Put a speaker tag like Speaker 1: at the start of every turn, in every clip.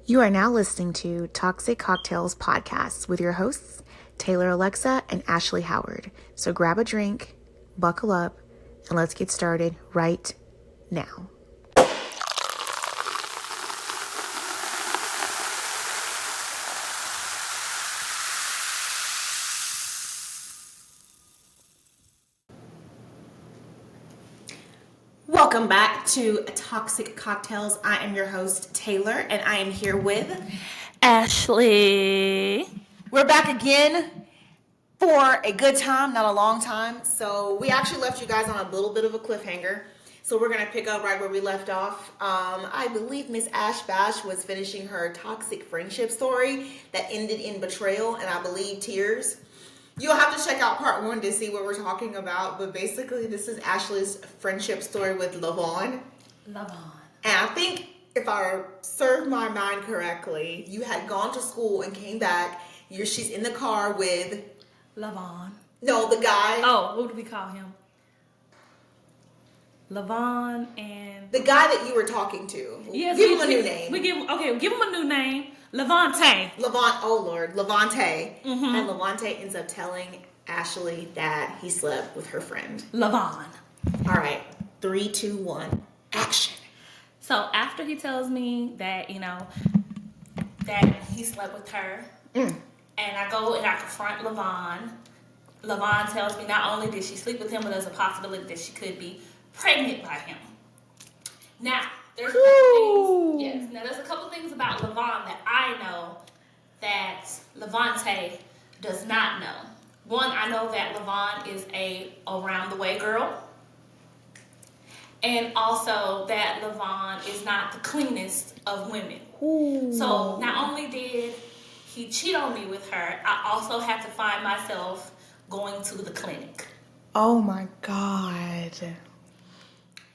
Speaker 1: You are now listening to Toxic Cocktails Podcasts with your hosts, Taylor Alexa and Ashley Howard. So grab a drink, buckle up, and let's get started right now. Welcome back to Toxic Cocktails. I am your host, Taylor, and I am here with
Speaker 2: Ashley.
Speaker 1: We're back again for a good time, not a long time. So we actually left you guys on a little bit of a cliffhanger. So we're going to pick up right where we left off. I believe Miss Ash Bash was finishing her toxic friendship story that ended in betrayal and I believe tears. You'll have to check out part 1 to see what we're talking about. But basically, this is Ashley's friendship story with Lavon. And I think if I served my mind correctly, you had gone to school and came back. She's in the car with
Speaker 2: Lavon.
Speaker 1: No, the guy.
Speaker 2: Oh, what do we call him? Lavon and
Speaker 1: the guy that you were talking to.
Speaker 2: Yes,
Speaker 1: give him a new name.
Speaker 2: Give him a new name. Levante.
Speaker 1: Oh Lord, Levante. Mm-hmm. And Levante ends up telling Ashley that he slept with her friend.
Speaker 2: Lavon.
Speaker 1: All right, 3, 2, 1, action.
Speaker 2: So after he tells me that, that he slept with her, and I go and I confront Lavon. Lavon tells me not only did she sleep with him, but there's a possibility that she could be pregnant by him. Now, there's a couple things about Lavon that I know that Levante does not know. One, I know that Lavon is a around-the-way girl. And also that Lavon is not the cleanest of women. Ooh. So not only did he cheat on me with her, I also had to find myself going to the clinic.
Speaker 1: Oh my God.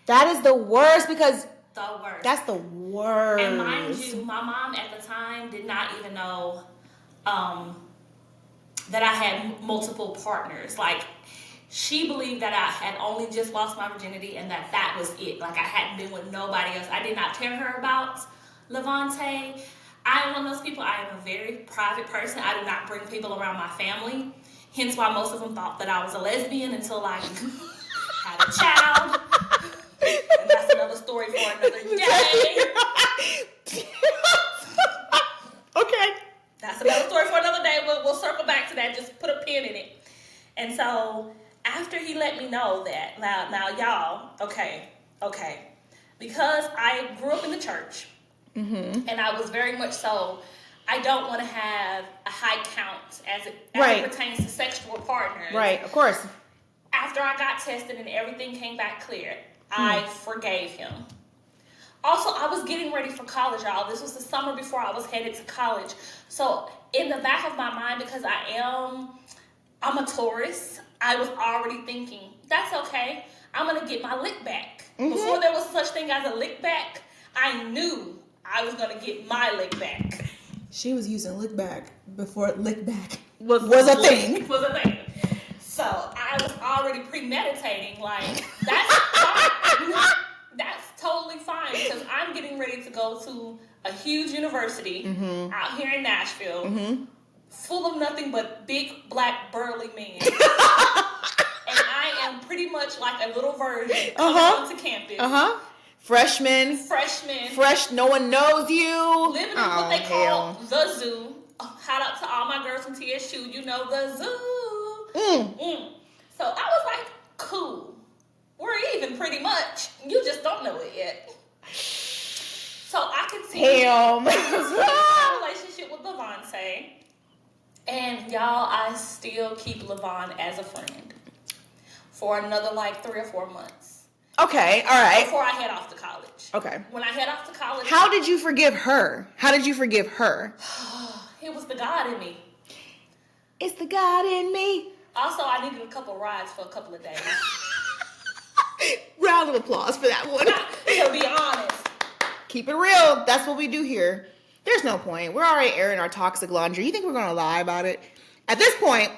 Speaker 1: That is the worst because...
Speaker 2: The worst.
Speaker 1: That's the worst.
Speaker 2: And mind you, my mom at the time did not even know that I had multiple partners. Like, she believed that I had only just lost my virginity and that was it. Like, I hadn't been with nobody else. I did not tell her about Levante. I am one of those people. I am a very private person. I do not bring people around my family. Hence why most of them thought that I was a lesbian until I had a child. And that's another story for another day.
Speaker 1: Okay.
Speaker 2: That's another story for another day. We'll circle back to that. Just put a pin in it. And so after he let me know that, now y'all, okay, because I grew up in the church, and I was very much so, I don't want to have a high count as it pertains to sexual partners.
Speaker 1: Right, of course.
Speaker 2: After I got tested and everything came back clear, I forgave him. Also, I was getting ready for college, y'all. This was the summer before I was headed to college. So in the back of my mind, because I'm a Taurus, I was already thinking, that's okay. I'm going to get my lick back. Mm-hmm. Before there was such thing as a lick back, I knew I was going to get my lick back.
Speaker 1: She was using lick back before lick back was a thing.
Speaker 2: Was a thing. So I was already premeditating, like, that's fine. That's totally fine because I'm getting ready to go to a huge university out here in Nashville, full of nothing but big, black, burly men. And I am pretty much like a little virgin coming onto campus.
Speaker 1: Freshman. Fresh, no one knows you.
Speaker 2: Living in what they call the zoo. Shout out to all my girls from TSU. You know the zoo. So I was like, cool. We're even pretty much. You just don't know it yet. So I continued my relationship with Levante. And y'all, I still keep Lavon as a friend for another like 3 or 4 months.
Speaker 1: Okay, all right.
Speaker 2: Before I head off to college.
Speaker 1: Okay.
Speaker 2: When I head off to college.
Speaker 1: How did you forgive her?
Speaker 2: It was the God in me.
Speaker 1: It's the God in me.
Speaker 2: Also, I needed a couple rides for a couple of days.
Speaker 1: Round of applause for that one.
Speaker 2: To be honest.
Speaker 1: Keep it real. That's what we do here. There's no point. We're already airing our toxic laundry. You think we're going to lie about it? At this point,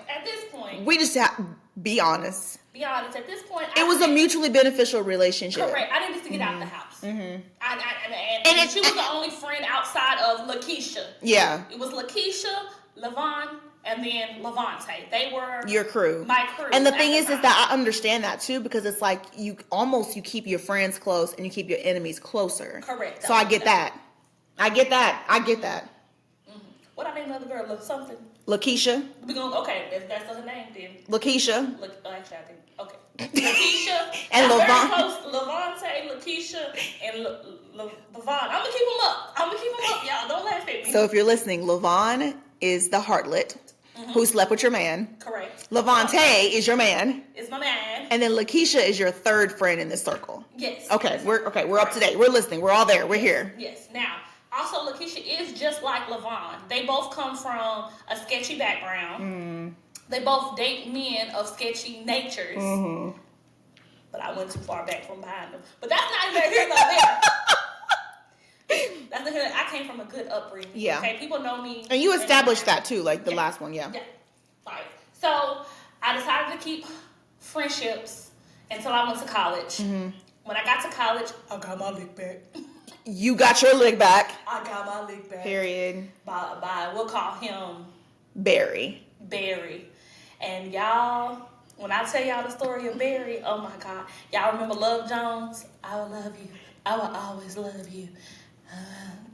Speaker 1: we just have to be honest.
Speaker 2: be honest, at this point,
Speaker 1: it was a mutually beneficial relationship.
Speaker 2: Correct. I needed to get out the house. And she was the only friend outside of Lakeisha.
Speaker 1: Yeah.
Speaker 2: It was Lakeisha, Levon, and then Levante. They were
Speaker 1: your crew.
Speaker 2: My crew.
Speaker 1: And the thing is that I understand that too, because it's like you keep your friends close and you keep your enemies closer.
Speaker 2: Correct.
Speaker 1: So I get that. I get that.
Speaker 2: Mm-hmm. What I name another girl? Something.
Speaker 1: Lakeisha.
Speaker 2: We gonna that's her name then.
Speaker 1: Lakeisha.
Speaker 2: Actually, I think okay. Lakeisha
Speaker 1: and
Speaker 2: Levante, Lakeisha, and Levon. I'm gonna keep them up. Y'all don't laugh at me.
Speaker 1: So if you're listening, Levon is the heartlet who slept with your man.
Speaker 2: Correct.
Speaker 1: Levante is your man.
Speaker 2: Is my man.
Speaker 1: And then Lakeisha is your third friend in this circle.
Speaker 2: Yes.
Speaker 1: Okay, we're up to date. We're listening. We're all there. We're here.
Speaker 2: Yes. Now, also Lakeisha is just like Levon. They both come from a sketchy background. They both date men of sketchy natures. But I went too far back from behind them. But that's not even here nor there. That's the I came from a good upbringing.
Speaker 1: Yeah.
Speaker 2: Okay, people know me.
Speaker 1: And you established that too, like the last one, yeah.
Speaker 2: Yeah. All right. So I decided to keep friendships until I went to college. When I got to college, I got my lick back.
Speaker 1: You got your lick back.
Speaker 2: I got my lick back.
Speaker 1: Period.
Speaker 2: By we'll call him
Speaker 1: Barry.
Speaker 2: And y'all, when I tell y'all the story of Barry, oh my God. Y'all remember Love Jones? I will love you. I will always love you.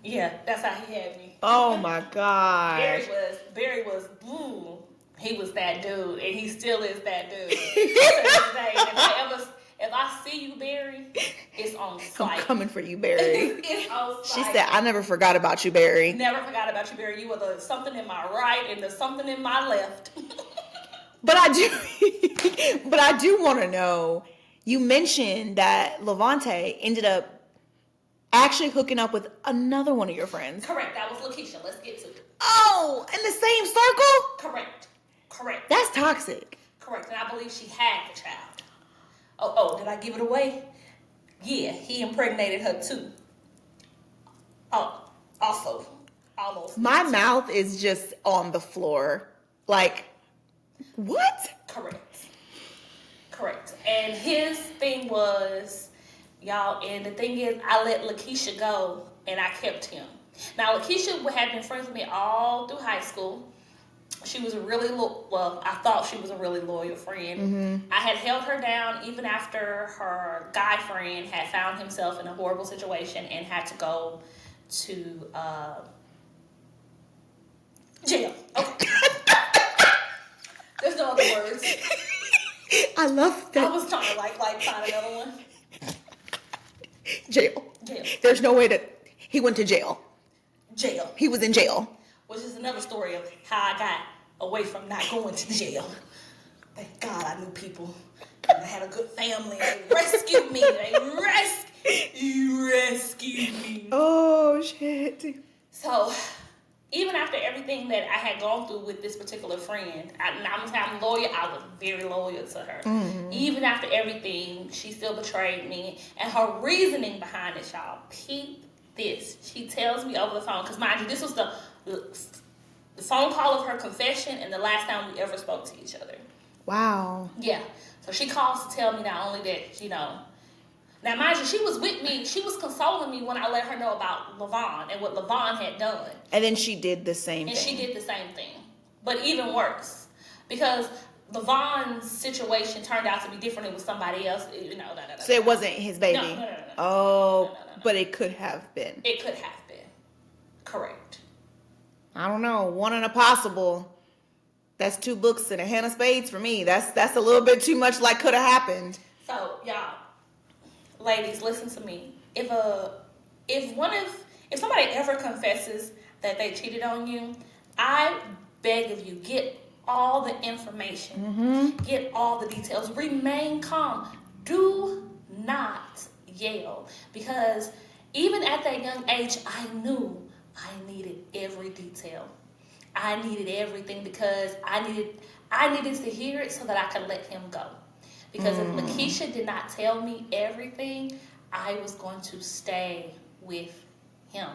Speaker 2: Yeah, that's how he had me.
Speaker 1: Oh my God.
Speaker 2: Barry was, he was that dude, and he still is that dude. To this day. If I see you, Barry, it's on sight.
Speaker 1: I'm coming for you, Barry.
Speaker 2: It's on sight.
Speaker 1: She said, I never forgot about you, Barry.
Speaker 2: Never forgot about you, Barry. You were the something in my right and the something in my left.
Speaker 1: But I do want to know, you mentioned that Levante ended up actually hooking up with another one of your friends.
Speaker 2: Correct. That was Lakeisha. Let's get to it.
Speaker 1: Oh, in the same circle?
Speaker 2: Correct.
Speaker 1: That's toxic.
Speaker 2: Correct. And I believe she had the child. Oh, did I give it away? Yeah, he impregnated her too. Oh, also, almost.
Speaker 1: My mouth is just on the floor. Like, what?
Speaker 2: Correct. And his thing was, y'all, and the thing is, I let Lakeisha go, and I kept him. Now, Lakeisha had been friends with me all through high school. She was I thought she was a really loyal friend. I had held her down even after her guy friend had found himself in a horrible situation and had to go to jail. Okay. There's no other words.
Speaker 1: I love that.
Speaker 2: I was trying to find another one.
Speaker 1: Jail. There's no way that he went to jail. He was in jail.
Speaker 2: Which is another story of how I got away from not going to jail. Thank God I knew people. And I had a good family. They rescued me. Rescued me.
Speaker 1: Oh, shit.
Speaker 2: So, even after everything that I had gone through with this particular friend, I'm loyal. I was very loyal to her. Even after everything, she still betrayed me. And her reasoning behind it, y'all, peep this. She tells me over the phone, because mind you, this was the phone call of her confession and the last time we ever spoke to each other.
Speaker 1: Wow.
Speaker 2: Yeah. So she calls to tell me not only that, now mind you, she was with me. She was consoling me when I let her know about Levon and what Levon had done.
Speaker 1: And then she did the same thing.
Speaker 2: And she did the same thing. But even worse. Because Levon's situation turned out to be different. It was somebody else.
Speaker 1: So it wasn't his baby?
Speaker 2: No.
Speaker 1: Oh, but it could have been.
Speaker 2: It could have been. Correct.
Speaker 1: I don't know. One in a possible. That's 2 books and a hand of spades for me. That's a little bit too much like could have happened.
Speaker 2: So, y'all, ladies, listen to me. If somebody ever confesses that they cheated on you, I beg of you, get all the information. Get all the details. Remain calm. Do not yell. Because even at that young age, I knew I needed every detail. I needed everything because I needed to hear it so that I could let him go. Because if Lakeisha did not tell me everything, I was going to stay with him.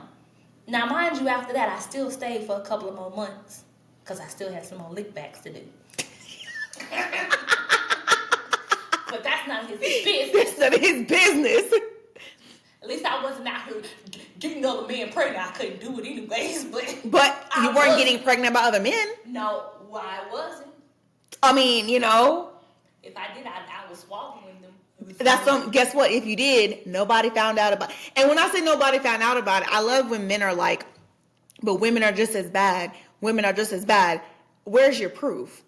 Speaker 2: Now, mind you, after that, I still stayed for a couple of more months because I still had some more lickbacks to do. But that's none of his business.
Speaker 1: That's none of his business.
Speaker 2: At least I wasn't out here getting other men pregnant. I couldn't do it anyways,
Speaker 1: But you weren't getting pregnant by other men.
Speaker 2: No, I wasn't.
Speaker 1: I mean, you know.
Speaker 2: If I did, I was swallowing them.
Speaker 1: Guess what? If you did, nobody found out about it. And when I say nobody found out about it, I love when men are like, but women are just as bad. Women are just as bad. Where's your proof?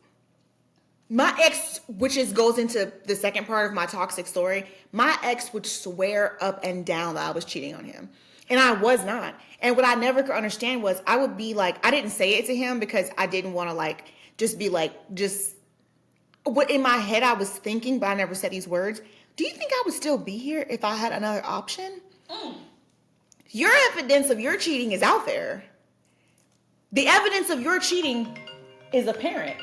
Speaker 1: My ex, which goes into the second part of my toxic story, my ex would swear up and down that I was cheating on him. And I was not. And what I never could understand was I would be like, I didn't say it to him because I didn't want to like, just be like, what in my head I was thinking, but I never said these words. Do you think I would still be here if I had another option? Your evidence of your cheating is out there. The evidence of your cheating is apparent.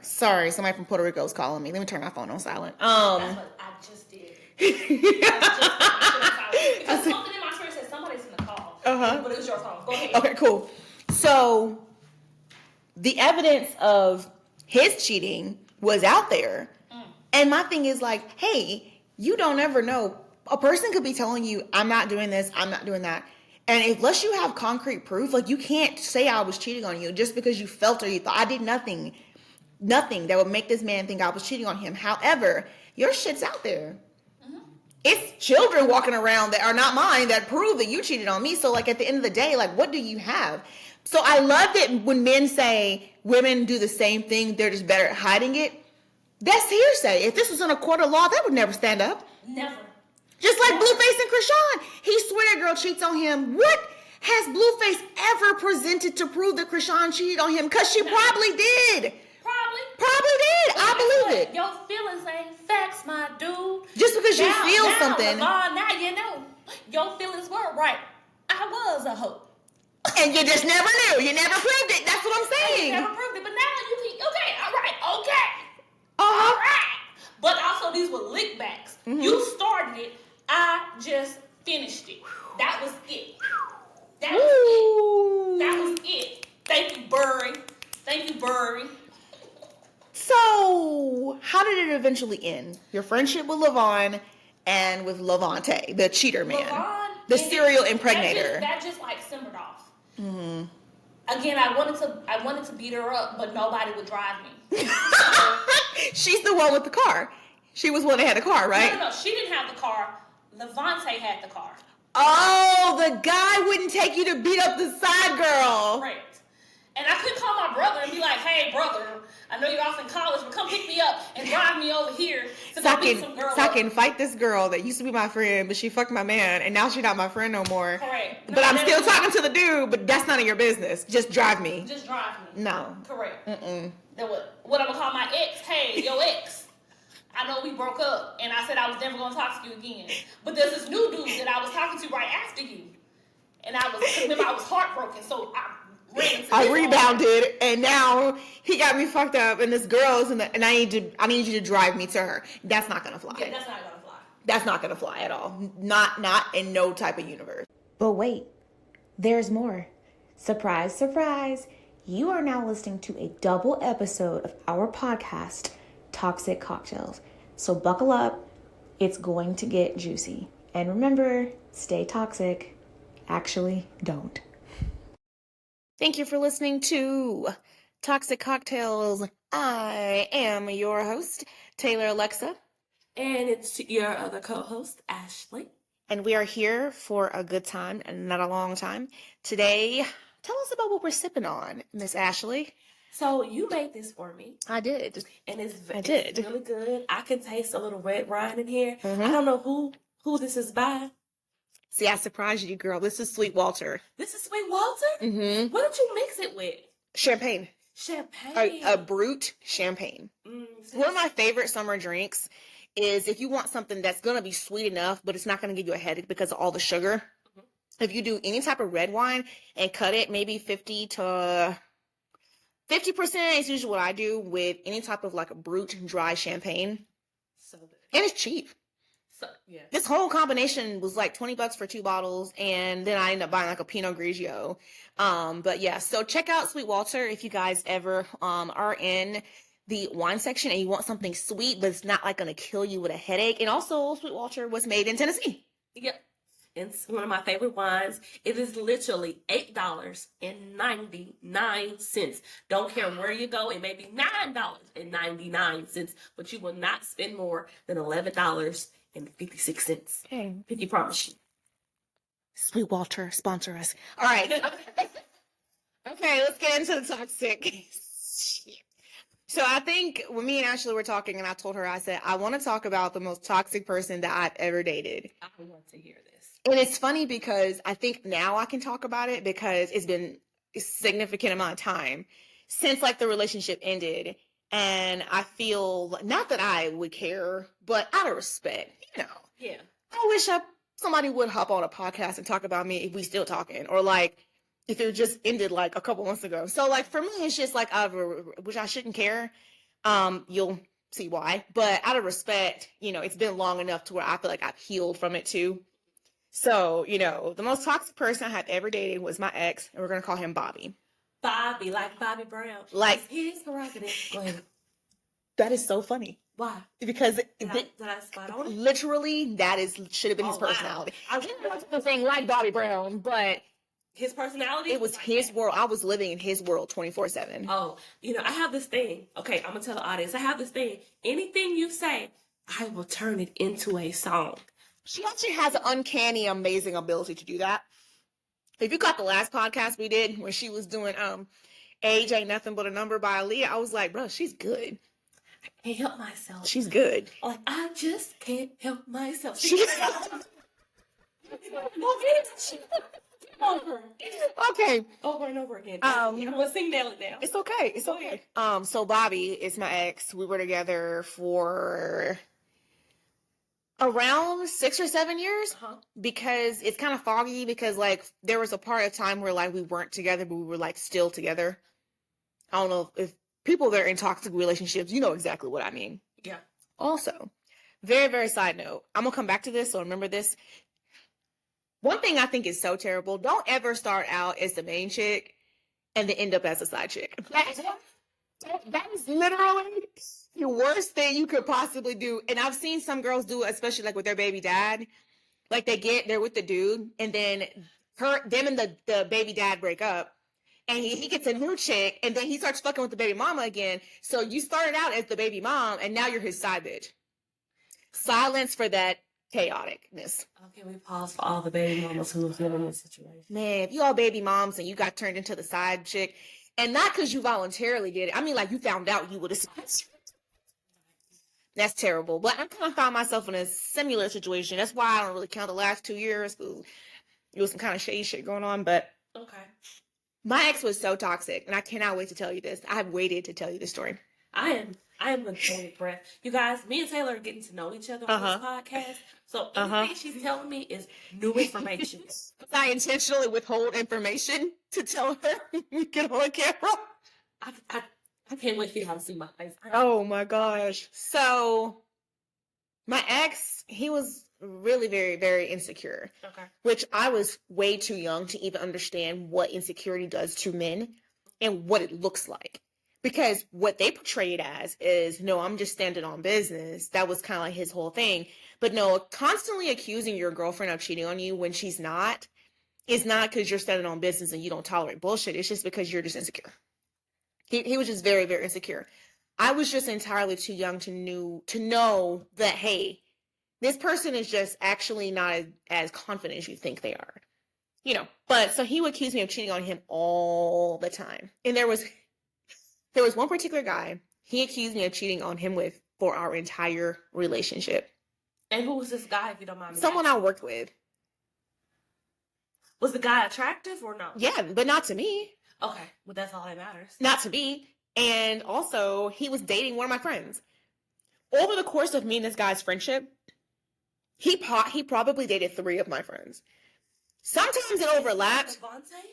Speaker 1: Sorry, somebody from Puerto Rico is calling me. Let me turn my phone on silent.
Speaker 2: That's what I just did. Because something in my spirit said somebody's in the call. But it was your phone. Go ahead.
Speaker 1: Okay, cool. So the evidence of his cheating was out there. And my thing is like, hey, you don't ever know. A person could be telling you, I'm not doing this, I'm not doing that. And unless you have concrete proof, like you can't say I was cheating on you just because you felt or you thought. I did nothing that would make this man think I was cheating on him. However, your shit's out there. It's children walking around that are not mine that prove that you cheated on me. So like at the end of the day, like what do you have? So I love that when men say women do the same thing, they're just better at hiding it. That's hearsay. If this was in a court of law, that would never stand up.
Speaker 2: Never.
Speaker 1: Just like Blueface and Krishan. He swear that girl cheats on him. What has Blueface ever presented to prove that Krishan cheated on him? Because she probably did. Probably did. I believe it.
Speaker 2: Your feelings ain't facts, my dude.
Speaker 1: Just because you feel something.
Speaker 2: Now you know. Your feelings were right. I was a hoe.
Speaker 1: And you just never knew. You never proved it. That's what I'm saying.
Speaker 2: You never proved it. But now you can, okay, all right, okay.
Speaker 1: Uh-huh.
Speaker 2: All right. But also these were lickbacks. You started it. I just finished it. That was it. That was it. Thank you, Burry.
Speaker 1: So, how did it eventually end? Your friendship with Levon and with Levante, the cheater man. The serial impregnator.
Speaker 2: That just like simmered off. Again, I wanted to beat her up, but nobody would drive me. So,
Speaker 1: she's the one with the car. She was one that had a car, right?
Speaker 2: No, she didn't have the car. Levante had the car.
Speaker 1: Oh, the guy wouldn't take you to beat up the side girl.
Speaker 2: Right. And I could call my brother and be like, hey, brother, I know you're off in college, but come pick me up and drive me over here so I
Speaker 1: can fight this girl that used to be my friend, but she fucked my man, and now she's not my friend no more.
Speaker 2: Correct.
Speaker 1: But I'm still talking to the dude, but that's none of your business. Just drive me.
Speaker 2: Just drive me.
Speaker 1: No.
Speaker 2: Correct. Then what I'm going to call my ex, hey, yo ex, I know we broke up, and I said I was never going to talk to you again. But there's this new dude that I was talking to right after you. And I was heartbroken, so I
Speaker 1: rebounded, and now he got me fucked up, and this girl's and I need you to drive me to her. That's not gonna fly.
Speaker 2: Yeah, that's not gonna fly.
Speaker 1: That's not gonna fly at all. Not in no type of universe.
Speaker 3: But wait, there's more. Surprise, surprise. You are now listening to a double episode of our podcast, Toxic Cocktails. So buckle up. It's going to get juicy. And remember, stay toxic. Actually, don't.
Speaker 1: Thank you for listening to Toxic Cocktails. I am your host, Taylor Alexa.
Speaker 2: And it's your other co-host, Ashley.
Speaker 1: And we are here for a good time and not a long time. Today, tell us about what we're sipping on, Miss Ashley.
Speaker 4: So you made this for me.
Speaker 1: I did.
Speaker 4: And it's
Speaker 1: did.
Speaker 4: really good. I can taste a little red wine in here. I don't know who this is by.
Speaker 1: See, I surprised you, girl. This is Sweet Walter.
Speaker 4: This is Sweet Walter?
Speaker 1: Mm-hmm.
Speaker 4: What did you mix it with?
Speaker 1: Champagne. A brute champagne. One of my favorite summer drinks is if you want something that's going to be sweet enough, but it's not going to give you a headache because of all the sugar. If you do any type of red wine and cut it maybe 50% is usually what I do with any type of like a brute dry champagne.
Speaker 4: So good.
Speaker 1: And it's cheap.
Speaker 4: Yeah.
Speaker 1: This whole combination was like $20 for 2 bottles, and then I ended up buying like a Pinot Grigio. But yeah, so check out Sweet Walter if you guys ever are in the wine section and you want something sweet, but it's not like going to kill you with a headache. And also, Sweetwater was made in Tennessee.
Speaker 4: Yep. It's one of my favorite wines. It is literally $8.99. Don't care where you go. It may be $9.99, but you will not spend more than $11.56.
Speaker 1: Okay.
Speaker 4: Pinky promise you.
Speaker 1: Sweetwater, sponsor us. All right. Okay, let's get into the toxic. So I think when me and Ashley were talking and I told her, I said, I want to talk about the most toxic person that I've ever dated.
Speaker 4: I want to hear this.
Speaker 1: And it's funny because I think now I can talk about it because it's been a significant amount of time since like the relationship ended. And I feel not that I would care, but out of respect,
Speaker 4: Yeah.
Speaker 1: I wish somebody would hop on a podcast and talk about me if we still talking, or like if it just ended like a couple months ago. So like for me, it's just like which I shouldn't care. You'll see why, but out of respect, it's been long enough to where I feel like I've healed from it too. So, the most toxic person I have ever dated was my ex, and we're going to call him Bobby.
Speaker 4: Bobby, like Bobby Brown.
Speaker 1: Like,
Speaker 4: his prerogative. Go ahead.
Speaker 1: That is so funny.
Speaker 4: Why?
Speaker 1: Because
Speaker 4: Did I spot on it?
Speaker 1: literally should have been his personality.
Speaker 4: Wow.
Speaker 1: I really wasn't the thing like Bobby Brown, but
Speaker 4: his personality?
Speaker 1: it was his world. I was living in his world 24/7.
Speaker 4: Oh, I have this thing. Okay, I'm going to tell the audience. I have this thing. Anything you say, I will turn it into a song.
Speaker 1: She actually has an uncanny, amazing ability to do that. If you got the last podcast we did when she was doing Age Ain't Nothing But a Number by Aaliyah, I was like, bro, she's good.
Speaker 4: I can't help myself.
Speaker 1: She's good.
Speaker 4: Like, I just can't help myself.
Speaker 1: Okay.
Speaker 4: Over and over again.
Speaker 1: I'm
Speaker 4: gonna sing nail it down.
Speaker 1: It's okay. It's okay. So Bobby is my ex. We were together for around 6 or 7 years, because it's kind of foggy because like there was a part of time where like we weren't together, but we were like still together. I don't know if people that are in toxic relationships, you know exactly what I mean.
Speaker 4: Yeah.
Speaker 1: Also, very, very side note, I'm gonna come back to this, so remember this. One thing I think is so terrible, don't ever start out as the main chick and then end up as a side chick. That is literally the worst thing you could possibly do. And I've seen some girls do it, especially like with their baby dad. Like they're with the dude, and then them and the baby dad break up, and he gets a new chick, and then he starts fucking with the baby mama again. So you started out as the baby mom, and now you're his side bitch. Silence for that chaoticness.
Speaker 4: Okay, we pause for all the baby mamas who have been in this situation.
Speaker 1: Man, if you all baby moms and you got turned into the side chick, and not because you voluntarily did it. I mean, like you found out you would have. That's terrible. But I kind of found myself in a similar situation. That's why I don't really count the last 2 years. It was some kind of shady shit going on. But
Speaker 4: Okay.
Speaker 1: my ex was so toxic, and I cannot wait to tell you this. I have waited to tell you this story.
Speaker 4: I am with bated breath. You guys, me and Taylor are getting to know each other on this podcast. So anything she's telling me is new information.
Speaker 1: I intentionally withhold information to tell her we get on camera.
Speaker 4: I can't wait for y'all to see my face.
Speaker 1: Oh my gosh. So my ex, he was really very, very insecure.
Speaker 4: Okay.
Speaker 1: Which I was way too young to even understand what insecurity does to men and what it looks like. Because what they portray it as is, no, I'm just standing on business. That was kind of like his whole thing. But no, constantly accusing your girlfriend of cheating on you when she's not, is not because you're standing on business and you don't tolerate bullshit. It's just because you're just insecure. He was just very, very insecure. I was just entirely too young to know that, hey, this person is just actually not as confident as you think they are. But so he would accuse me of cheating on him all the time. And there was one particular guy he accused me of cheating on him with for our entire relationship.
Speaker 4: And who was this guy, if you don't mind me
Speaker 1: Someone
Speaker 4: asking?
Speaker 1: I worked with.
Speaker 4: Was the guy attractive or no?
Speaker 1: Yeah, but not to me.
Speaker 4: Okay, well that's all that matters.
Speaker 1: Not to me. And also, he was dating one of my friends. Over the course of me and this guy's friendship, he probably dated 3 of my friends. Sometimes it overlapped.
Speaker 4: Devontae?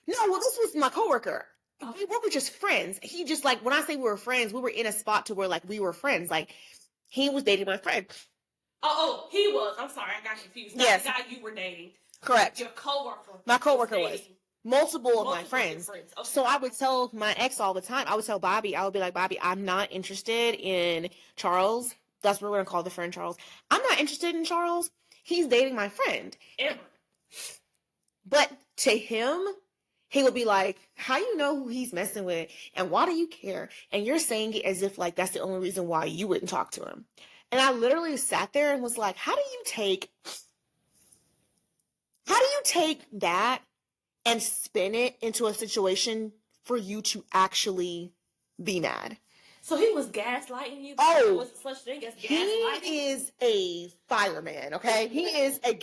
Speaker 1: No, well, this was my coworker. We were just friends. He just, like, when I say we were friends, we were in a spot to where, like, we were friends. Like, he was dating my friend.
Speaker 4: Oh, he was. I'm sorry, I got confused. Not
Speaker 1: Yes.
Speaker 4: the guy you were dating.
Speaker 1: Correct.
Speaker 4: Your coworker.
Speaker 1: My coworker was. multiple of my
Speaker 4: Multiple
Speaker 1: friends.
Speaker 4: friends. Okay.
Speaker 1: So I would tell my ex all the time. I would tell Bobby, I would be like, Bobby, I'm not interested in Charles. That's what we're going to call the friend Charles. I'm not interested in Charles. He's dating my friend.
Speaker 4: Ever.
Speaker 1: But to him, he would be like, how you know who he's messing with? And why do you care? And you're saying it as if like that's the only reason why you wouldn't talk to him. And I literally sat there and was like, how do you take that and spin it into a situation for you to actually be mad?
Speaker 4: So he was gaslighting you?
Speaker 1: Oh,
Speaker 4: there was such thing as gaslighting?
Speaker 1: he is a fireman, okay? He is a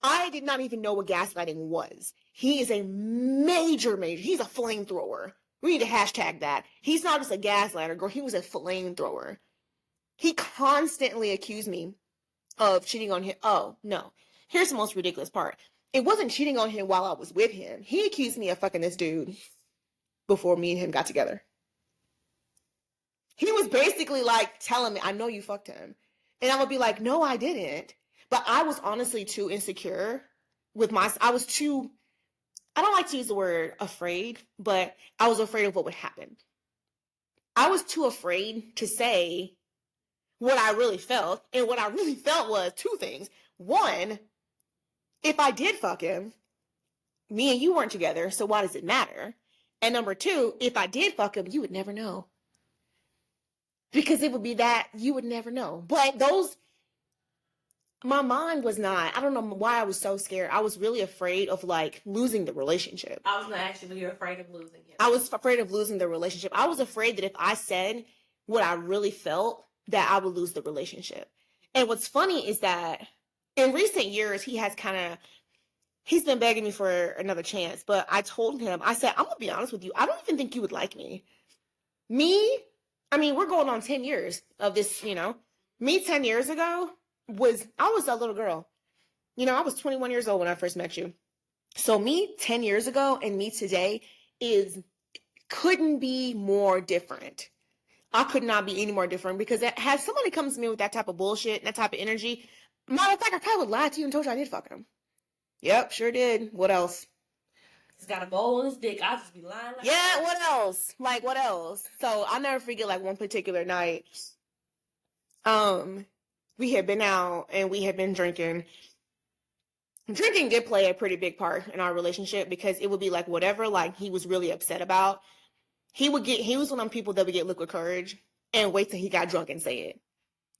Speaker 1: I did not even know what gaslighting was. He is a major, he's a flamethrower. We need to hashtag that. He's not just a gaslighter, girl. He was a flamethrower. He constantly accused me of cheating on him. Oh, no. Here's the most ridiculous part. It wasn't cheating on him while I was with him. He accused me of fucking this dude before me and him got together. He was basically like telling me, I know you fucked him. And I would be like, no, I didn't. But I was honestly too insecure with I don't like to use the word afraid, but I was afraid of what would happen. I was too afraid to say what I really felt. And what I really felt was two things. One, if I did fuck him, me and you weren't together, so why does it matter? And number two, if I did fuck him, you would never know. Because it would be that you would never know. But my mind was not, I don't know why I was so scared. I was really afraid of like losing the relationship.
Speaker 4: I was going to ask you, were you afraid of losing him?
Speaker 1: I was afraid of losing the relationship. I was afraid that if I said what I really felt, that I would lose the relationship. And what's funny is that in recent years, he's been begging me for another chance. But I told him, I said, I'm going to be honest with you. I don't even think you would like me. We're going on 10 years of this, Me 10 years ago, I was a little girl. I was 21 years old when I first met you. So me 10 years ago and me today couldn't be more different. I could not be any more different because has somebody comes to me with that type of bullshit and that type of energy, matter of fact, I probably would lie to you and told you I did fuck him. Yep, sure did. What else?
Speaker 4: He's got a bowl on his dick. I'll just be lying.
Speaker 1: Yeah, what else? Like, what else? So I'll never forget like one particular night. We had been out and we had been drinking. Drinking did play a pretty big part in our relationship because it would be like whatever like he was really upset about. He was one of them people that would get liquid courage and wait till he got drunk and say it.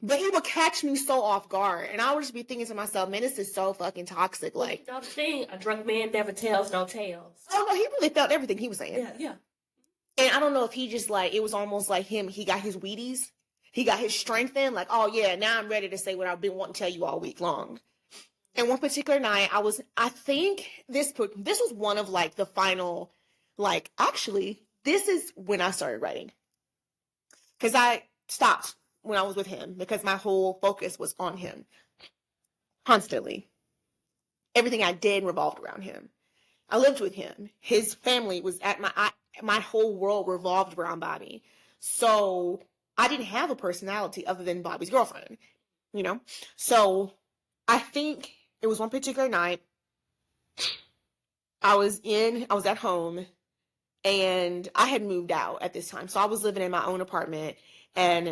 Speaker 1: But he would catch me so off guard. And I would just be thinking to myself, man, this is so fucking toxic.
Speaker 4: Well,
Speaker 1: like,
Speaker 4: you know the thing, a drunk man never tells no tales.
Speaker 1: Oh no, he really felt everything he was saying.
Speaker 4: Yeah.
Speaker 1: And I don't know if he just like, it was almost like he got his Wheaties. He got his strength in, like, oh yeah, now I'm ready to say what I've been wanting to tell you all week long. And one particular night, I think this was one of like the final, like, actually, this is when I started writing. Because I stopped when I was with him because my whole focus was on him. Constantly. Everything I did revolved around him. I lived with him. His family was at my whole world revolved around Bobby. So I didn't have a personality other than Bobby's girlfriend, So I think it was one particular night. I was at home and I had moved out at this time. So I was living in my own apartment and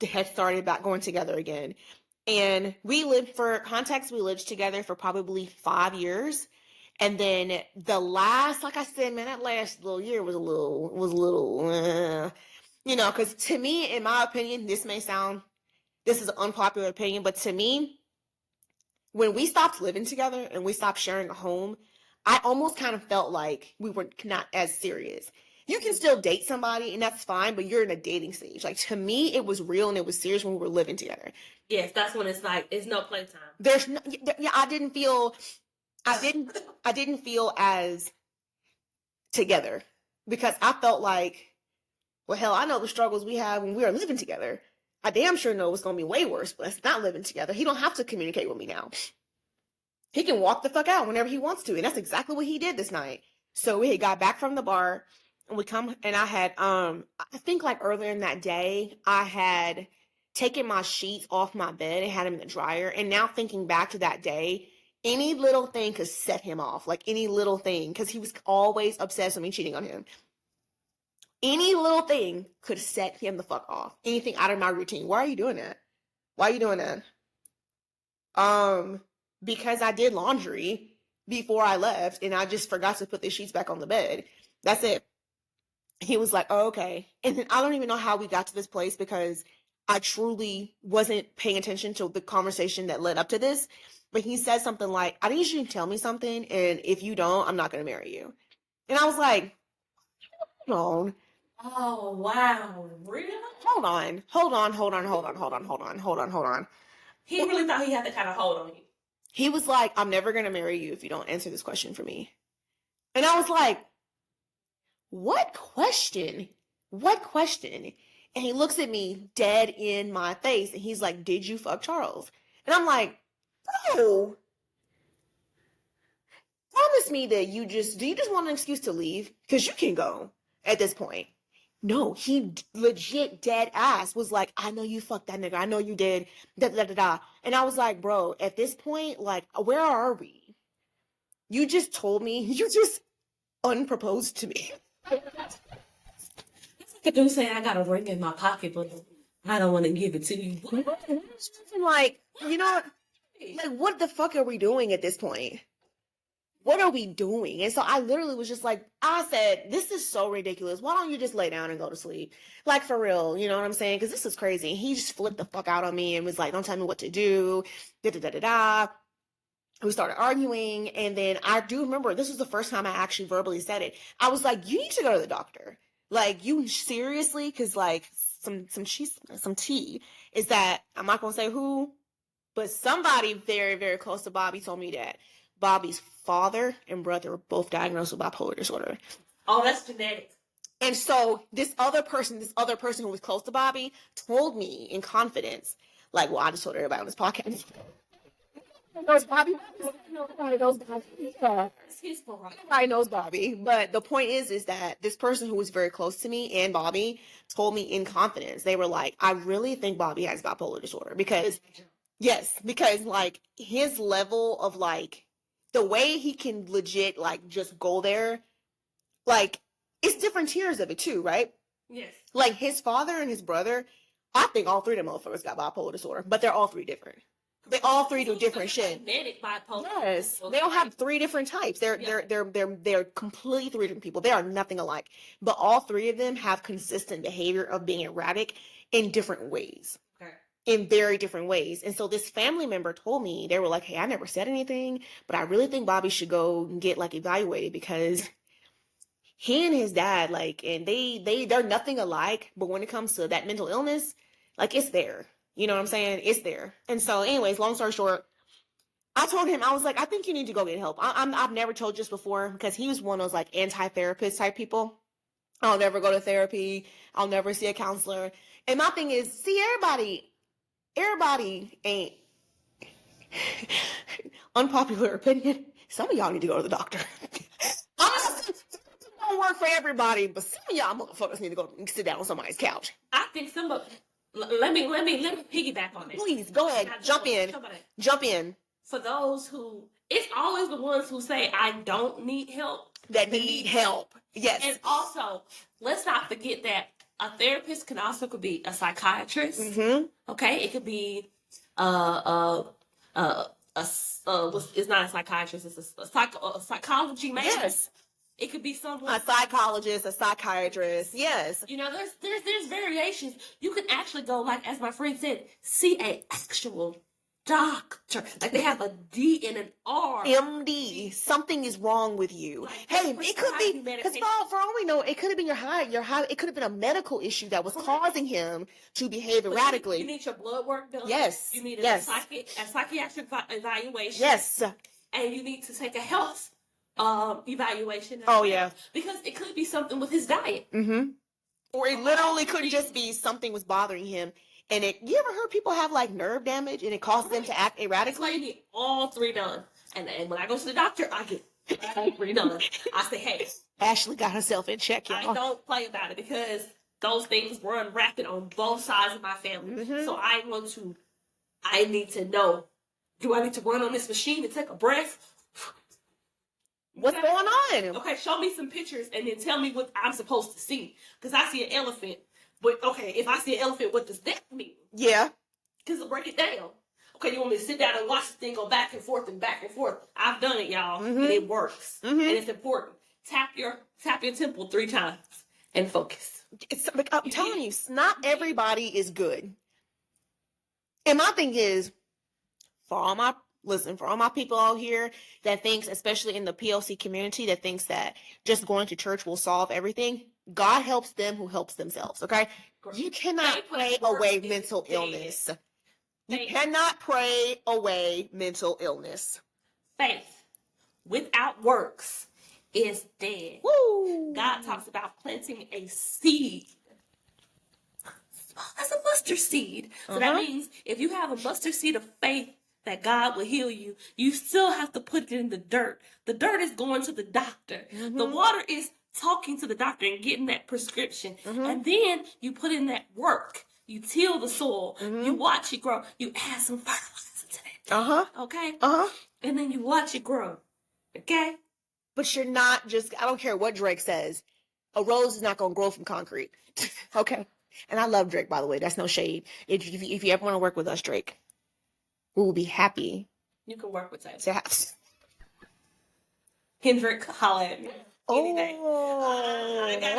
Speaker 1: had started back going together again. And we lived together for probably 5 years. And then the last, like I said, man, that last little year was a little, because to me, in my opinion, this is an unpopular opinion, but to me, when we stopped living together and we stopped sharing a home, I almost kind of felt like we were not as serious. You can still date somebody and that's fine, but you're in a dating stage. Like to me, it was real and it was serious when we were living together.
Speaker 4: Yes, that's when it's like, it's no playtime.
Speaker 1: I didn't feel as together because I felt like, well, hell, I know the struggles we have when we are living together. I damn sure know it's going to be way worse, but it's not living together. He don't have to communicate with me now. He can walk the fuck out whenever he wants to. And that's exactly what he did this night. So we had got back from the bar and I had, I think like earlier in that day, I had taken my sheets off my bed and had them in the dryer. And now thinking back to that day, Any little thing could set him off, like any little thing, because he was always obsessed with me cheating on him. Any little thing could set him the fuck off. Anything out of my routine. Why are you doing that? Why are you doing that? Because I did laundry before I left and I just forgot to put the sheets back on the bed. That's it. He was like, oh, okay. And then I don't even know how we got to this place because I truly wasn't paying attention to the conversation that led up to this. But he said something like, I need you to tell me something, and if you don't, I'm not going to marry you. And I was like, hold on.
Speaker 4: Oh, wow. Really?
Speaker 1: Hold on.
Speaker 4: He really thought he had to kind of hold on you.
Speaker 1: He was like, I'm never going to marry you if you don't answer this question for me. And I was like, what question? What question? And he looks at me dead in my face and he's like, did you fuck Charles? And I'm like, bro, promise me that do you just want an excuse to leave? Because you can go at this point. No, he legit dead ass was like, I know you fucked that nigga. I know you did. Da, da, da, da. And I was like, bro, at this point, like, where are we? You just told me, you just unproposed to me.
Speaker 4: I do say I got a ring in my pocket, but I don't want to give it to you.
Speaker 1: I'm like, you know, like, what the fuck are we doing at this point? What are we doing? And so I literally was just like, I said, this is so ridiculous. Why don't you just lay down and go to sleep? Like, for real, you know what I'm saying? Because this is crazy. And he just flipped the fuck out on me and was like, don't tell me what to do. Da da da da da. We started arguing. And then I do remember this was the first time I actually verbally said it. I was like, you need to go to the doctor. Like, you seriously? Because, like, some tea is that, I'm not going to say who, but somebody very, very close to Bobby told me that Bobby's father and brother were both diagnosed with bipolar disorder.
Speaker 4: Oh, that's genetic.
Speaker 1: And so this other person who was close to Bobby told me in confidence, like, well, I just told everybody on this podcast. knows Bobby. Nobody knows Bobby. Nobody knows Bobby. But the point is that this person who was very close to me and Bobby told me in confidence. They were like, I really think Bobby has bipolar disorder because like his level of like the way he can legit like just go there, like it's different tiers of it too, right?
Speaker 4: Yes.
Speaker 1: Like his father and his brother, I think all three of them motherfuckers got bipolar disorder, but they're all three different. They all three do different shit.
Speaker 4: Bipolar.
Speaker 1: Yes, they all have three different types. They're completely three different people. They are nothing alike. But all three of them have consistent behavior of being erratic in different ways.
Speaker 4: Okay.
Speaker 1: In very different ways. And so this family member told me, they were like, hey, I never said anything, but I really think Bobby should go and get like evaluated because he and his dad, like, and they're nothing alike. But when it comes to that mental illness, like it's there. You know what I'm saying? It's there. And so anyways, long story short, I told him, I was like, I think you need to go get help. I've never told you this before because he was one of those like anti-therapist type people. I'll never go to therapy. I'll never see a counselor. And my thing is, see, everybody ain't unpopular opinion. Some of y'all need to go to the doctor. Honestly, it don't work for everybody, but some of y'all motherfuckers need to go sit down on somebody's couch.
Speaker 4: I think some of let me piggyback on it.
Speaker 1: Please go ahead, jump in.
Speaker 4: For those who, it's always the ones who say I don't need help
Speaker 1: that need help. Yes,
Speaker 4: and also let's not forget that a therapist could be a psychiatrist. Mm-hmm. Okay, it could be it's not a psychiatrist. It's a psychology major. Yes. It could be someone,
Speaker 1: a psychologist, a psychiatrist. Yes.
Speaker 4: You know, there's variations. You can actually go, like as my friend said, see a actual doctor. Like they have a D and an R.
Speaker 1: MD. Something is wrong with you. Like, hey, it could be because for all we know, it could have been your high. It could have been a medical issue that was causing him to behave erratically.
Speaker 4: You need your blood work done.
Speaker 1: Yes.
Speaker 4: You need a psychiatric evaluation.
Speaker 1: Yes.
Speaker 4: And you need to take a health evaluation.
Speaker 1: Oh yeah,
Speaker 4: because it could be something with his diet.
Speaker 1: Mm-hmm. Or it literally could just be something was bothering him. And you ever heard people have like nerve damage and it causes them to act erratically?
Speaker 4: That's why you need all three done. And when I go to the doctor, I get all three done. I say, hey,
Speaker 1: Ashley got herself in check, y'all.
Speaker 4: I don't play about it because those things run rapid on both sides of my family. Mm-hmm. So I need to know Do I need to run on this machine and take a breath?
Speaker 1: What's going on?
Speaker 4: Okay, show me some pictures and then tell me what I'm supposed to see. Because I see an elephant. But, okay, if I see an elephant, what does that mean?
Speaker 1: Yeah.
Speaker 4: Because break it down. Okay, you want me to sit down and watch the thing go back and forth and back and forth? I've done it, y'all, and it works, and it's important. Tap your temple 3 times and focus.
Speaker 1: I'm telling you, not everybody is good. And my thing is, for all my people out here that thinks, especially in the PLC community, that thinks that just going to church will solve everything. God helps them who helps themselves. Okay, you cannot pray away mental illness. You cannot pray away mental illness.
Speaker 4: Faith without works is dead.
Speaker 1: Woo!
Speaker 4: God talks about planting a seed. That's a mustard seed. So that means if you have a mustard seed of faith that God will heal you, you still have to put it in the dirt. The dirt is going to the doctor. The water is talking to the doctor and getting that prescription. And then you put in that work. You till the soil. You watch it grow. You add some fertilizer to that. Okay? And then you watch it grow. Okay?
Speaker 1: But you're not just, I don't care what Drake says. A rose is not going to grow from concrete. Okay? And I love Drake, by the way. That's no shade. If you ever want to work with us, Drake, we will be happy.
Speaker 4: You can work with Taylor.
Speaker 1: To have.
Speaker 4: Hendrick, holla at me. Any day.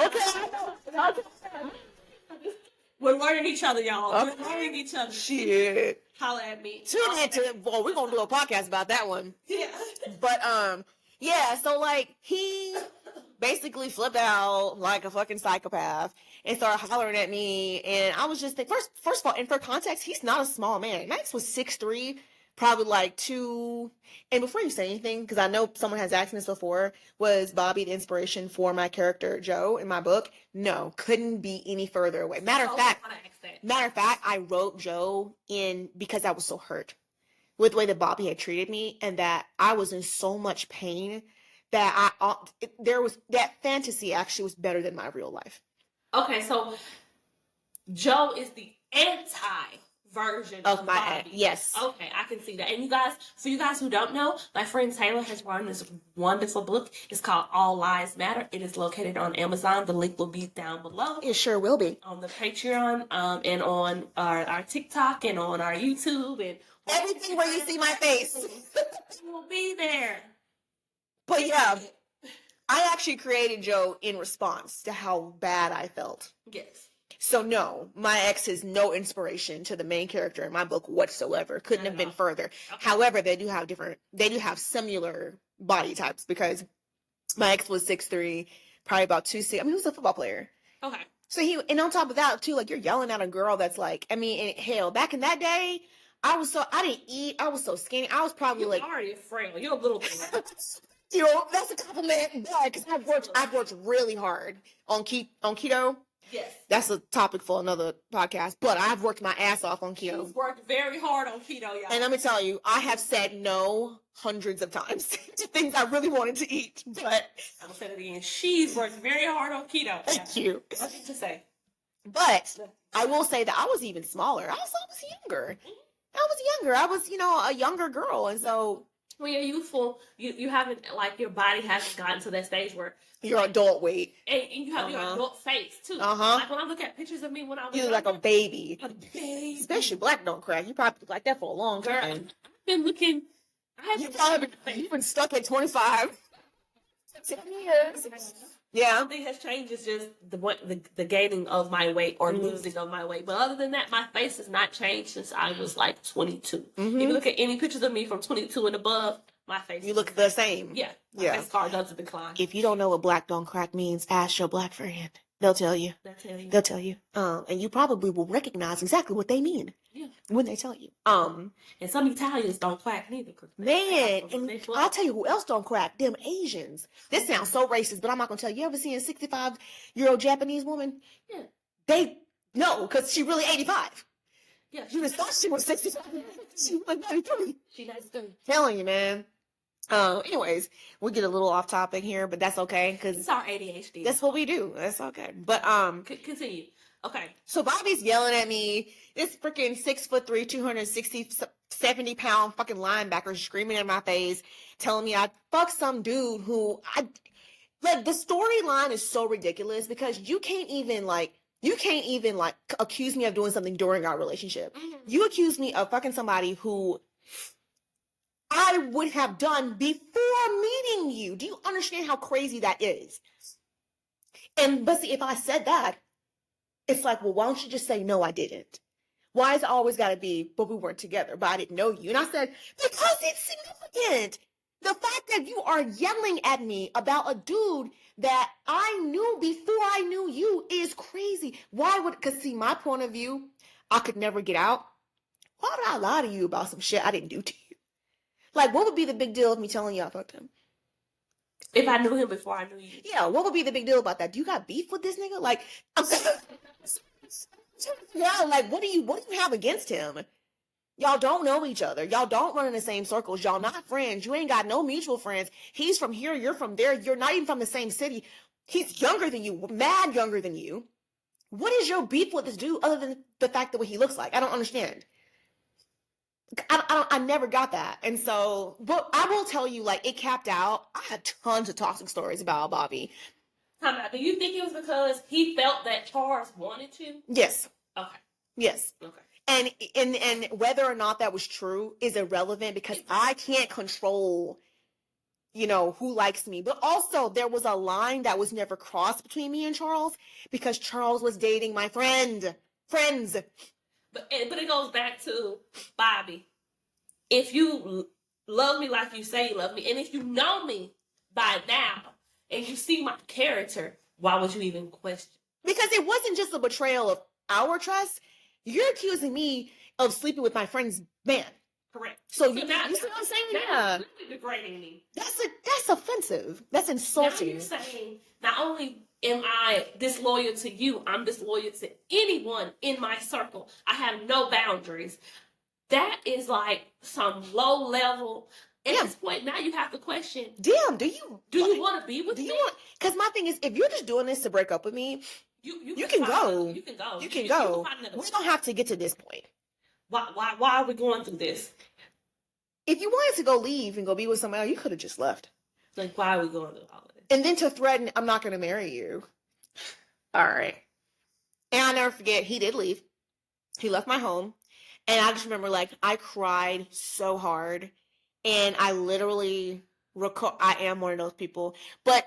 Speaker 1: Okay.
Speaker 4: We're learning each other, y'all. We're learning each other.
Speaker 1: Shit.
Speaker 4: Holla at me.
Speaker 1: Tune into, well, we're going to do a podcast about that one.
Speaker 4: Yeah.
Speaker 1: But, yeah, so, like, he basically flipped out like a fucking psychopath and started hollering at me. And I was just thinking, first of all, and for context, he's not a small man. Max was 6'3", probably like 2. And before you say anything, because I know someone has asked me this before, was Bobby the inspiration for my character Joe in my book? No, couldn't be any further away. Matter of fact, I wrote Joe in because I was so hurt with the way that Bobby had treated me, and that I was in so much pain that there was that fantasy actually was better than my real life.
Speaker 4: Okay, so Joe is the anti-version of
Speaker 1: my
Speaker 4: Bobby.
Speaker 1: ex. Yes.
Speaker 4: Okay, I can see that. And you guys, for you guys who don't know, my friend Taylor has written this wonderful book. It's called All Lives Matter. It is located on Amazon. The link will be down below.
Speaker 1: It sure will be.
Speaker 4: On the Patreon, and on our TikTok, and on our YouTube, and
Speaker 1: everything where you see my face.
Speaker 4: It will be there.
Speaker 1: But yeah, I actually created Joe in response to how bad I felt.
Speaker 4: Yes.
Speaker 1: So no, my ex is no inspiration to the main character in my book whatsoever. Couldn't have been further. Okay. However, they do have similar body types, because my ex was 6'3", probably about 2'6". I mean, he was a football player.
Speaker 4: Okay.
Speaker 1: So and on top of that too, like, you're yelling at a girl that's like, I mean, hell, back in that day, I didn't eat. I was so skinny. I was probably
Speaker 4: You're already frail. You're a little thing.
Speaker 1: You know, that's a compliment, because I've worked really hard on keto.
Speaker 4: Yes.
Speaker 1: That's a topic for another podcast, but I've worked my ass off on keto.
Speaker 4: She's worked very hard on keto, y'all.
Speaker 1: And let me tell you, I have said no hundreds of times to things I really wanted to eat, but
Speaker 4: I'm gonna say it again. She's worked very hard on keto.
Speaker 1: Thank you.
Speaker 4: Nothing to say.
Speaker 1: But I will say that I was even smaller. I was younger. I was, a younger girl, and so.
Speaker 4: When you're youthful, you haven't, like, your body hasn't gotten to that stage where
Speaker 1: your adult weight.
Speaker 4: And you have your adult face, too. Like, when I look at pictures of me when I was
Speaker 1: you look like a baby.
Speaker 4: A baby.
Speaker 1: Especially black don't crack. You probably look like that for a long time.
Speaker 4: Girl, I've been looking.
Speaker 1: You've been stuck at 25. 10 years. Yeah.
Speaker 4: Nothing has changed. It's just the gaining of my weight or losing of my weight. But other than that, my face has not changed since I was like 22. If you look at any pictures of me from 22 and above, my face.
Speaker 1: You look the same.
Speaker 4: Yeah. My face card doesn't decline.
Speaker 1: If you don't know what black don't crack means, ask your black friend. They'll tell you. They'll tell you. And you probably will recognize exactly what they mean. Yeah. When they tell you. And
Speaker 4: some Italians don't crack neither.
Speaker 1: Man, and I'll tell you who else don't crack. Them Asians. This sounds so racist, but I'm not gonna tell you. You ever seen a 65-year-old Japanese woman?
Speaker 4: Yeah.
Speaker 1: They no, because she really 85.
Speaker 4: Yeah.
Speaker 1: You just thought she was 65. She was like 93.
Speaker 4: She's 93.
Speaker 1: Telling you, man. Anyways, we get a little off topic here, but that's okay, because
Speaker 4: it's our ADHD.
Speaker 1: That's what we do. That's okay. But
Speaker 4: continue. Okay.
Speaker 1: So Bobby's yelling at me. This freaking 6'3", 260, 70-pound fucking linebacker screaming in my face, telling me I fucked some dude who like, the storyline is so ridiculous because you can't even accuse me of doing something during our relationship. Mm-hmm. You accuse me of fucking somebody who I would have done before meeting you. Do you understand how crazy that is? But see, if I said that, it's like, well, why don't you just say, no, I didn't? Why is it always got to be, but we weren't together, but I didn't know you? And I said, because it's significant. The fact that you are yelling at me about a dude that I knew before I knew you is crazy. Because see, my point of view, I could never get out. Why would I lie to you about some shit I didn't do to you? Like, what would be the big deal of me telling you I fucked him?
Speaker 4: If I knew him before I knew you.
Speaker 1: Yeah, what would be the big deal about that? Do you got beef with this nigga? Like, yeah, like, what do you have against him? Y'all don't know each other. Y'all don't run in the same circles. Y'all not friends. You ain't got no mutual friends. He's from here. You're from there. You're not even from the same city. He's younger than you, mad younger than you. What is your beef with this dude other than the fact that what he looks like? I don't understand. I never got that. And so, but I will tell you, like, it capped out. I had tons of toxic stories about Bobby.
Speaker 4: Do you think it was because he felt that Charles wanted to?
Speaker 1: Yes.
Speaker 4: Okay.
Speaker 1: Yes.
Speaker 4: Okay.
Speaker 1: And whether or not that was true is irrelevant because I can't control, who likes me. But also there was a line that was never crossed between me and Charles because Charles was dating my friends.
Speaker 4: But it goes back to Bobby. If you love me like you say you love me, and if you know me by now, and you see my character, why would you even question?
Speaker 1: Because it wasn't just a betrayal of our trust. You're accusing me of sleeping with my friend's man.
Speaker 4: Correct.
Speaker 1: So you see what I'm saying? Yeah.
Speaker 4: Really degrading me.
Speaker 1: That's offensive. That's insulting.
Speaker 4: Now you're saying not only am I disloyal to you, I'm disloyal to anyone in my circle. I have no boundaries. That is like some low level. At this point, now you have to question. Damn, do you want to be with me?
Speaker 1: Because my thing is, if you're just doing this to break up with me, you can go. You can go. You can go. We don't have to get to this point.
Speaker 4: Why are we going through this?
Speaker 1: If you wanted to go leave and go be with somebody else, you could have just left.
Speaker 4: Like, why are we going through all of this?
Speaker 1: And then to threaten, I'm not going to marry you. All right. And I'll never forget, he did leave. He left my home. And I just remember, like, I cried so hard. And I literally I am one of those people. But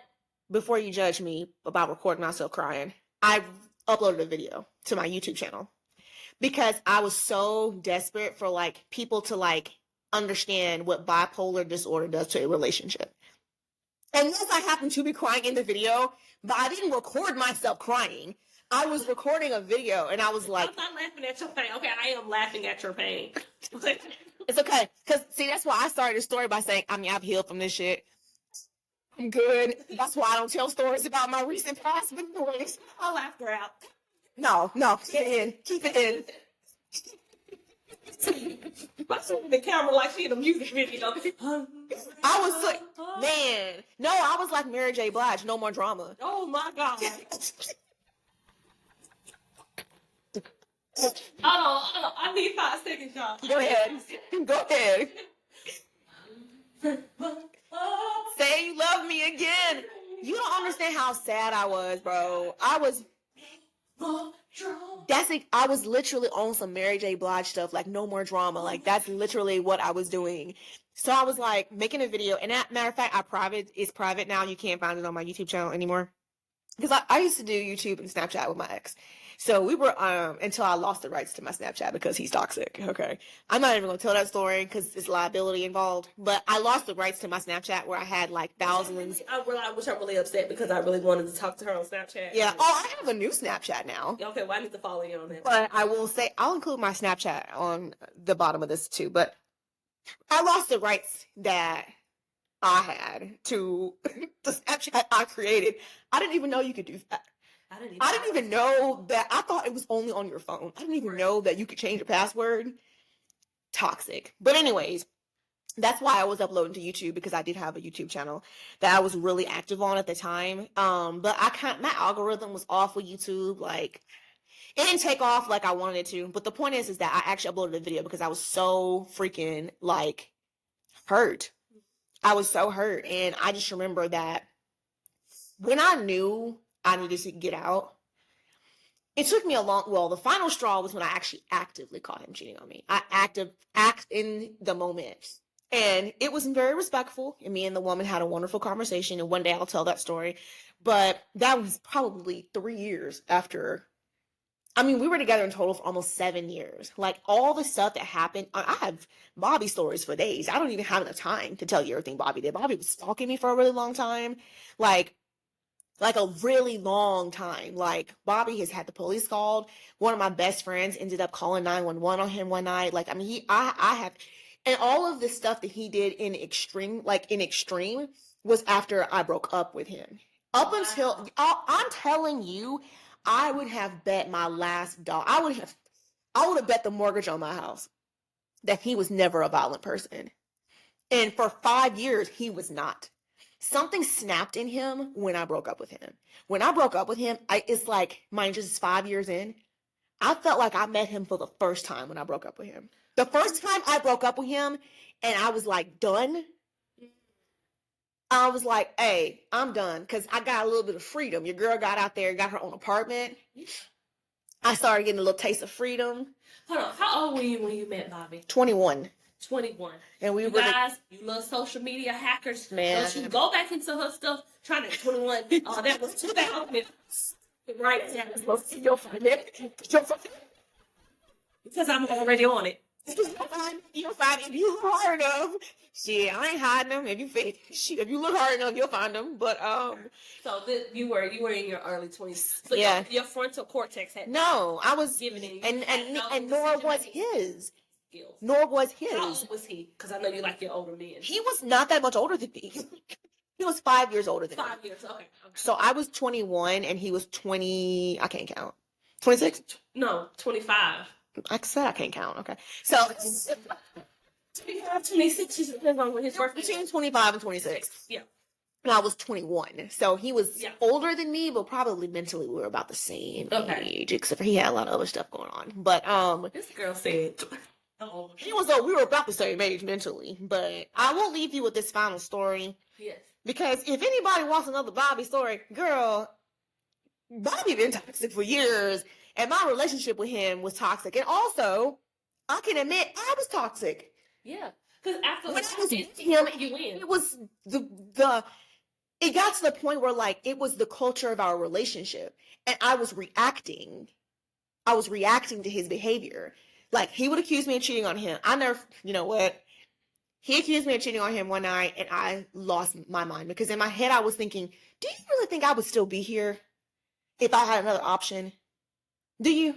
Speaker 1: before you judge me about recording myself crying, I uploaded a video to my YouTube channel. Because I was so desperate for, like, people to, like, understand what bipolar disorder does to a relationship. And yes, I happened to be crying in the video, but I didn't record myself crying. I was recording a video, and I was like...
Speaker 4: I'm not laughing at your pain. Okay, I am laughing at your pain.
Speaker 1: It's okay. Because, see, that's why I started the story by saying, I've healed from this shit. I'm good. That's why I don't tell stories about my recent past. But anyways,
Speaker 4: I'll laugh her out.
Speaker 1: No, keep it in. Keep it in.
Speaker 4: The camera like she in a music video.
Speaker 1: I was like, man. No, I was like Mary J. Blige. No more drama.
Speaker 4: Oh, my God. Hold on. I need 5 seconds, y'all.
Speaker 1: Go ahead. Say you love me again. You don't understand how sad I was, bro. I was literally on some Mary J. Blige stuff, like no more drama. Like that's literally what I was doing. So I was like making a video, and matter of fact, it's private now. You can't find it on my YouTube channel anymore. Because I used to do YouTube and Snapchat with my ex. So we were, until I lost the rights to my Snapchat because he's toxic, okay? I'm not even going to tell that story because it's liability involved. But I lost the rights to my Snapchat where I had like thousands.
Speaker 4: I was really upset because I really wanted to talk to her on Snapchat.
Speaker 1: Yeah. Oh, I have a new Snapchat now.
Speaker 4: Okay, well, I need to follow you on that.
Speaker 1: But I will say, I'll include my Snapchat on the bottom of this too. But I lost the rights that I had to the Snapchat I created. I didn't even know you could do that. I didn't even know that. I thought it was only on your phone. I didn't even know that you could change your password. Toxic. But anyways, that's why I was uploading to YouTube, because I did have a YouTube channel that I was really active on at the time. But my algorithm was off with YouTube. Like, It didn't take off like I wanted it to, but the point is that I actually uploaded a video because I was so freaking like hurt. I was so hurt, and I just remember that when I knew I needed to get out, it took me the final straw was when I actually actively caught him cheating on me. I act in the moment. And it was very respectful, and me and the woman had a wonderful conversation, and one day I'll tell that story. But that was probably 3 years after. I mean, we were together in total for almost 7 years. Like, all the stuff that happened, I have Bobby stories for days. I don't even have enough time to tell you everything Bobby did. Bobby was stalking me for a really long time. Like a really long time. Like, Bobby has had the police called. One of my best friends ended up calling 911 on him one night. Like, I mean, I have, and all of the stuff that he did in extreme was after I broke up with him. Up until, I'm telling you, I would have bet my last dollar. I would have bet the mortgage on my house that he was never a violent person. And for 5 years, he was not. Something snapped in him when I broke up with him. When I broke up with him, it's like, mind you, just 5 years in, I felt like I met him for the first time when I broke up with him. The first time I broke up with him and I was like done, I was like, hey, I'm done because I got a little bit of freedom. Your girl got out there, got her own apartment. I started getting a little taste of freedom.
Speaker 4: Hold on. How old were you when you met Bobby?
Speaker 1: 21.
Speaker 4: 21.
Speaker 1: And we
Speaker 4: you
Speaker 1: were
Speaker 4: guys, you little social media hackers.
Speaker 1: Man.
Speaker 4: Don't you go back into her stuff trying to 21. Oh, that was 2000. Right.
Speaker 1: You'll find it.
Speaker 4: Because I'm already on it.
Speaker 1: You'll find if you look hard enough. Shit, I ain't hiding them. If you look hard enough, you'll find them. But
Speaker 4: So you were in your early 20s. So
Speaker 1: yeah.
Speaker 4: Your frontal cortex had
Speaker 1: no, I was
Speaker 4: given in.
Speaker 1: and nor was his.
Speaker 4: Skills.
Speaker 1: Nor was his.
Speaker 4: How old was he? Because I know you like your older men.
Speaker 1: He was not that much older than me. He was 5 years older than me.
Speaker 4: 5 years. Okay.
Speaker 1: So I was 21 and he was 20. I can't count. 26?
Speaker 4: No, 25.
Speaker 1: I said I can't count. Okay. So
Speaker 4: 25, 26. It depends on when his birthday.
Speaker 1: between 25 and 26.
Speaker 4: Yeah.
Speaker 1: And I was 21. So he was
Speaker 4: Yeah.
Speaker 1: older than me, but probably mentally we were about the same
Speaker 4: Okay.
Speaker 1: age, except for he had a lot of other stuff going on. But
Speaker 4: This girl said. Oh.
Speaker 1: we were about the same age mentally. But I will leave you with this final story.
Speaker 4: Yes.
Speaker 1: Because if anybody wants another Bobby story, girl, Bobby been toxic for years, and my relationship with him was toxic. And also, I can admit I was toxic.
Speaker 4: Yeah. Because after
Speaker 1: When I was with him,
Speaker 4: you win.
Speaker 1: it was it got to the point where like it was the culture of our relationship, and I was reacting to his behavior. Like, he would accuse me of cheating on him. You know what? He accused me of cheating on him one night, and I lost my mind because in my head I was thinking, do you really think I would still be here if I had another option? Do you?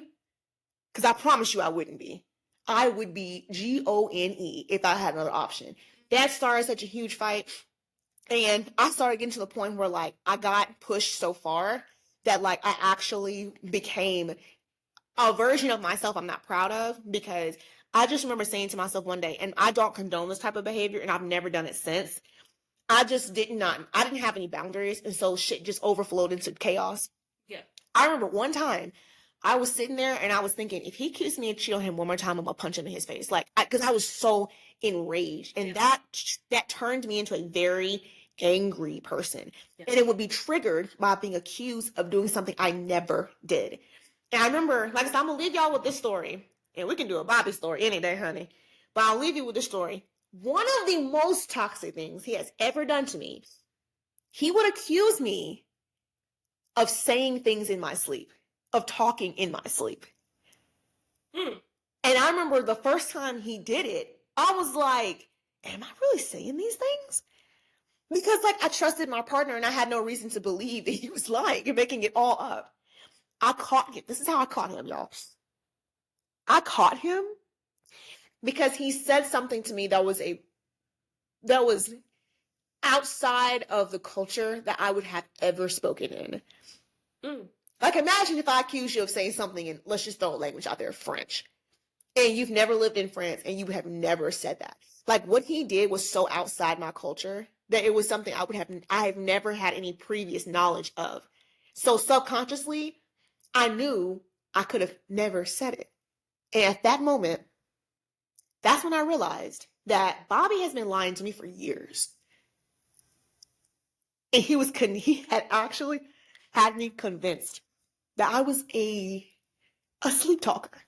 Speaker 1: Because I promise you I wouldn't be. I would be GONE if I had another option. That started such a huge fight, and I started getting to the point where like I got pushed so far that like I actually became a version of myself I'm not proud of, because I just remember saying to myself one day, and I don't condone this type of behavior, and I've never done it since. I didn't have any boundaries, and so shit just overflowed into chaos.
Speaker 4: Yeah.
Speaker 1: I remember one time I was sitting there and I was thinking, if he accused me of cheating on him one more time, I'm gonna punch him in his face. Like, because I was so enraged, and that turned me into a very angry person.
Speaker 4: Yeah.
Speaker 1: And it would be triggered by being accused of doing something I never did. And I remember, like I said, I'm gonna leave y'all with this story, and we can do a Bobby story any day, honey. But I'll leave you with this story. One of the most toxic things he has ever done to me, he would accuse me of saying things in my sleep, of talking in my sleep. And I remember the first time he did it, I was like, am I really saying these things? Because like I trusted my partner and I had no reason to believe that he was lying and making it all up. I caught him. This is how I caught him, y'all. I caught him because he said something to me that was outside of the culture that I would have ever spoken in. Like, imagine if I accuse you of saying something in, let's just throw a language out there, French, and you've never lived in France and you have never said that. Like, what he did was so outside my culture that it was something I have never had any previous knowledge of. So subconsciously, I knew I could have never said it. And at that moment, that's when I realized that Bobby has been lying to me for years. And he had actually had me convinced that I was a sleep talker.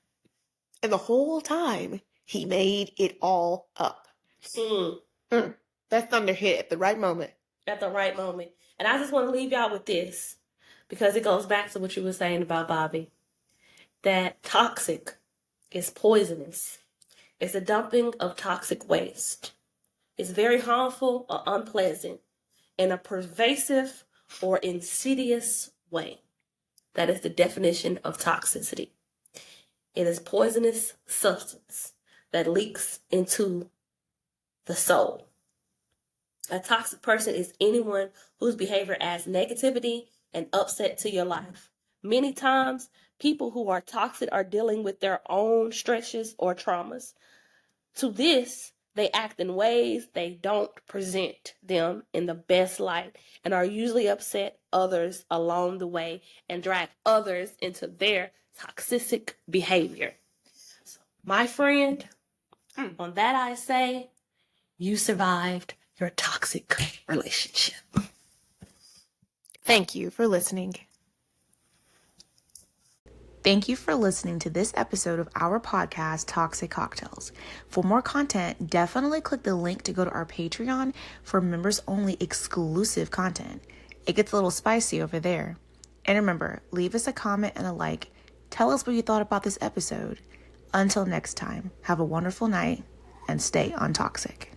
Speaker 1: And the whole time, he made it all up. That thunder hit at the right moment.
Speaker 4: At the right moment. And I just want to leave y'all with this, because it goes back to what you were saying about Bobby. That toxic is poisonous. It's a dumping of toxic waste. It's very harmful or unpleasant in a pervasive or insidious way. That is the definition of toxicity. It is poisonous substance that leaks into the soul. A toxic person is anyone whose behavior adds negativity and upset to your life. Many times, people who are toxic are dealing with their own stresses or traumas. To this, they act in ways they don't present them in the best light and are usually upset others along the way and drag others into their toxic behavior. So, my friend, on that I say, you survived your toxic relationship.
Speaker 1: Thank you for listening.
Speaker 3: Thank you for listening to this episode of our podcast, Toxic Cocktails. For more content, definitely click the link to go to our Patreon for members-only exclusive content. It gets a little spicy over there. And remember, leave us a comment and a like. Tell us what you thought about this episode. Until next time, have a wonderful night and stay untoxic.